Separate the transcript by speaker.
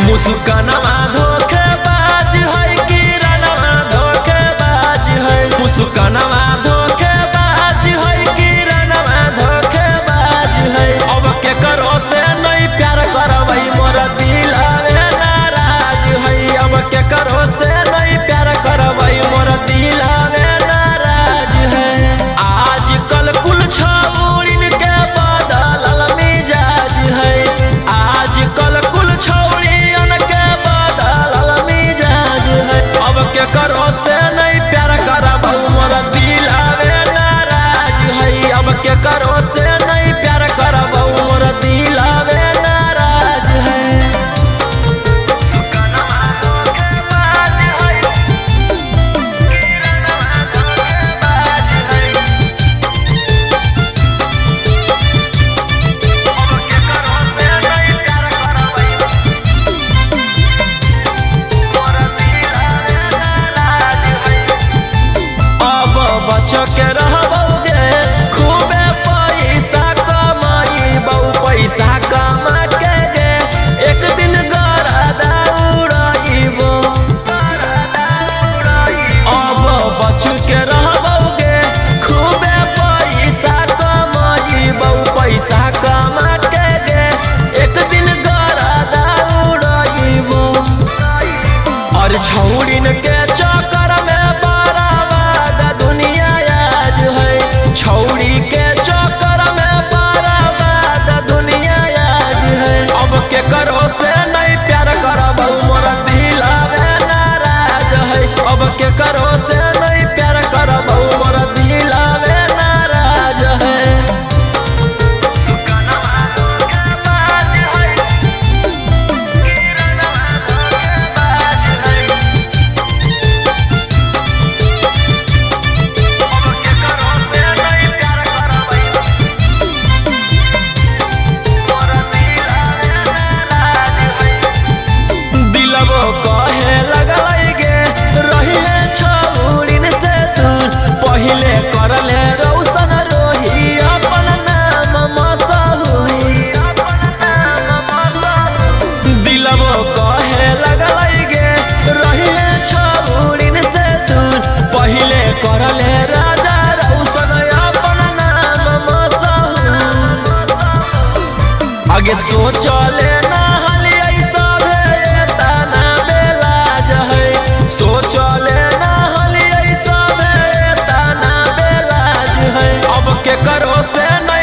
Speaker 1: मुस्कानवा धोखेबाज है किरणवा धोखेबाज है मुस्कानवा धोखेबाज है किरणवा धोखेबाज है अब के करो से नहीं प्यार करबै मोर दिल हवे नाराज है अब के करो से नहीं प्यार करबै मोर दिल हवे नाराज है आजकल कुल छौड़िन के बदलल मिजाज है आजकल कुल छौड़ियन के बदलल मिजाज है अब के करो से नहीं प्यार करबौ मोर दिल हवे नाराज है अब के करो से नहीं प्यार करबौ मोर दिल हवे नाराज है के रहबोगे खूबे पैसा कमाईबौ पैसा कमा के गे एक दिन गरादा उड़ाईबो अब बच के रहबोगे खूबे पैसा कमाईबौ पैसा कमा के गे एक दिन गरादा उड़ाईबो और छौड़िन के चक्कर में छौड़ी के चक्कर में बर्बाद दुनिया आज है अब के करो से नहीं प्यार करबौ मोर दिल हवे नाराज है अब के करो से नहीं प्यार करबौ मोर दिल हवे नाराज है कहे लगलै गे रहिए छौड़िन से दूर पहिले करले रौशन रोही अपन नाम मसहूर दिलबो कहे लगलै गे रहिए छौड़िन से दूर पहिले करले राजा रौशन अपन नाम मसहूर आगे सोचले ना सोचले ना हलियै सब तना बेलाज है अब के करो से नहीं